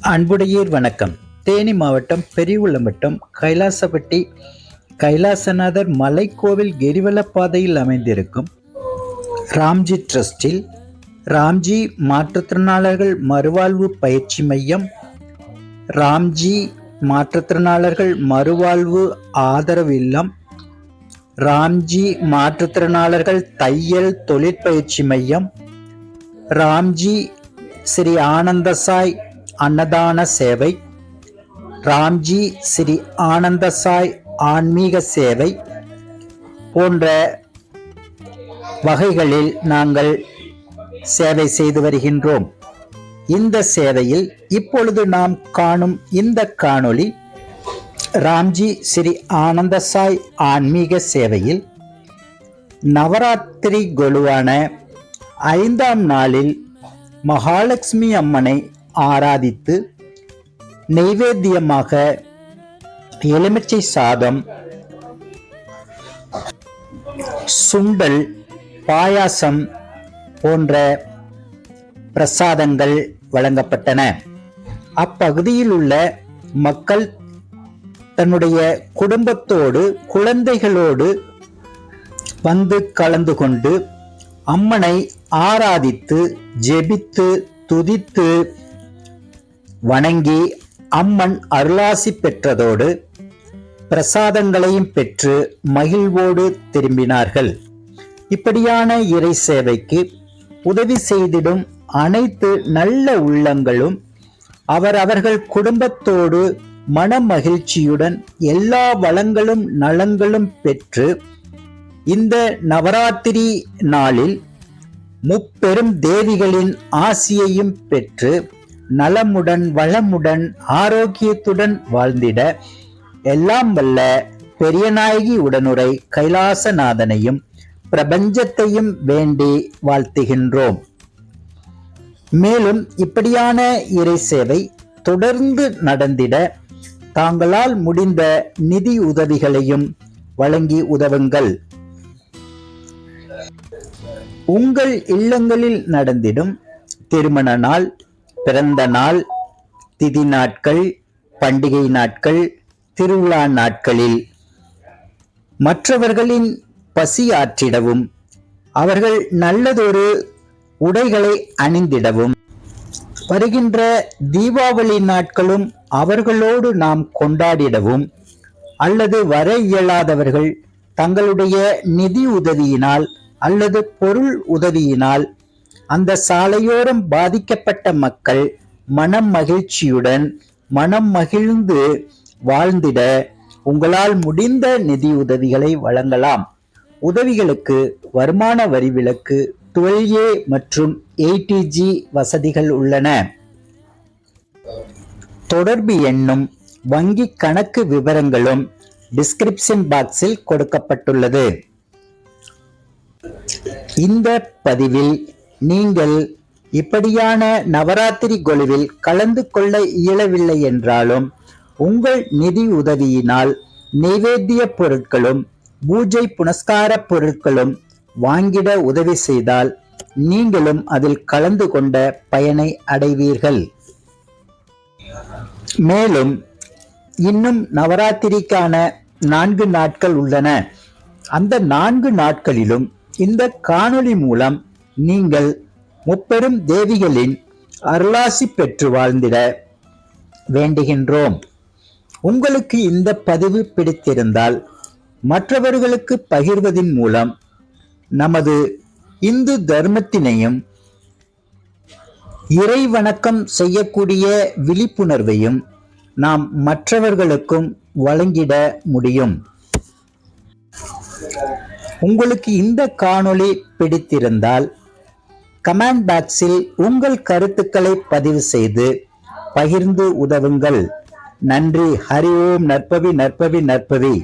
அன்புடையீர் வணக்கம். தேனி மாவட்டம் பெரியகுளம் வட்டம் கைலாசப்பட்டி கைலாசநாதர் மலைக்கோவில் கிரிவலப்பாதையில் அமைந்திருக்கும் ராம்ஜி ட்ரஸ்டில் ராம்ஜி மாற்றுத்திறனாளர்கள் மறுவாழ்வு பயிற்சி மையம், ராம்ஜி மாற்றுத்திறனாளர்கள் மறுவாழ்வு ஆதரவு இல்லம், ராம்ஜி மாற்றுத்திறனாளர்கள் தையல் தொழிற்பயிற்சி மையம், ராம்ஜி ஸ்ரீ ஆனந்தசாய் அன்னதான சேவை, ராம்ஜி ஸ்ரீ ஆனந்தசாய் ஆன்மீக சேவை போன்ற வகைகளில் நாங்கள் சேவை செய்து வருகின்றோம். இந்த சேவையில் இப்பொழுது நாம் காணும் இந்த காணொளி ராம்ஜி ஸ்ரீ ஆனந்தசாய் ஆன்மீக சேவையில் நவராத்திரி கொலுவான 5ஆம் நாளில் மகாலட்சுமி அம்மனை ஆராதித்து நைவேத்தியமாக எலுமிச்சை சாதம், சுண்டல், பாயாசம் போன்ற பிரசாதங்கள் வழங்கப்பட்டன. அப்பகுதியில் உள்ள மக்கள் தன்னுடைய குடும்பத்தோடு குழந்தைகளோடு வந்து கலந்து கொண்டு அம்மனை ஆராதித்து ஜெபித்து துதித்து வணங்கி அம்மன் அருளாசி பெற்றதோடு பிரசாதங்களையும் பெற்று மகிழ்வோடு திரும்பினார்கள். இப்படியான இறை சேவைக்கு உதவி செய்திடும் அனைத்து நல்ல உள்ளங்களும் அவர்கள் குடும்பத்தோடு மன மகிழ்ச்சியுடன் எல்லா வளங்களும் நலங்களும் பெற்று இந்த நவராத்திரி நாளில் முப்பெரும் தேவிகளின் ஆசியையும் பெற்று நலமுடன் வளமுடன் ஆரோக்கியத்துடன் வாழ்ந்திட எல்லாம் வல்ல பெரியநாயகி உடனுரை கைலாசநாதனையும் பிரபஞ்சத்தையும் வேண்டி வாழ்த்துகின்றோம். மேலும் இப்படியான இறை சேவை தொடர்ந்து நடந்திட தாங்களால் முடிந்த நிதி உதவிகளையும் வழங்கி உதவுங்கள். உங்கள் இல்லங்களில் நடந்திடும் திருமண நாள், பிறந்த நாள், திதி நாட்கள், பண்டிகை நாட்கள், திருவிழா நாட்களில் மற்றவர்களின் பசி ஆற்றிடவும் அவர்கள் நல்லதொரு உடைகளை அணிந்திடவும் வருகின்ற தீபாவளி நாட்களும் அவர்களோடு நாம் கொண்டாடிடவும் அல்லது வர இயலாதவர்கள் தங்களுடைய நிதி உதவியினால் அல்லது பொருள் உதவியினால் அந்த சாலையோரம் பாதிக்கப்பட்ட மக்கள் மனம் மகிழ்ச்சியுடன் மனம் மகிழ்ந்து வாழ்ந்திட உங்களால் முடிந்த நிதி உதவிகளை வழங்கலாம். உதவிகளுக்கு வருமான வரி விலக்கு, 12A மற்றும் 80G வசதிகள் உள்ளன. தொடர்பு எண்ணும் வங்கி கணக்கு விவரங்களும் டிஸ்கிரிப்ஷன் பாக்ஸில் கொடுக்கப்பட்டுள்ளது. இந்த பதிவில் நீங்கள் இப்படியான நவராத்திரி கொலுவில் கலந்து கொள்ள இயலவில்லை என்றாலும் உங்கள் நிதி உதவியினால் நைவேத்திய பொருட்களும் பூஜை புனஸ்கார பொருட்களும் வாங்கிட உதவி செய்தால் நீங்களும் அதில் கலந்து கொண்ட பயனை அடைவீர்கள். மேலும் இன்னும் நவராத்திரிக்கான 4 நாட்கள் உள்ளன. அந்த 4 நாட்களிலும் இந்த காணொளி மூலம் நீங்கள் முப்பெரும் தேவிகளின் அருளாசி பெற்று வாழ்ந்திட வேண்டுகின்றோம். உங்களுக்கு இந்த பதிவு பிடித்திருந்தால் மற்றவர்களுக்கு பகிர்வதின் மூலம் நமது இந்து தர்மத்தினையும் இறை வணக்கம் செய்யக்கூடிய விழிப்புணர்வையும் நாம் மற்றவர்களுக்கும் வழங்கிட முடியும். உங்களுக்கு இந்த காணொளி பிடித்திருந்தால் கமெண்ட் பாக்ஸில் உங்கள் கருத்துக்களை பதிவு செய்து பகிர்ந்து உதவுங்கள். நன்றி. ஹரி ஓம். நற்பவி நற்பவி நற்பவி.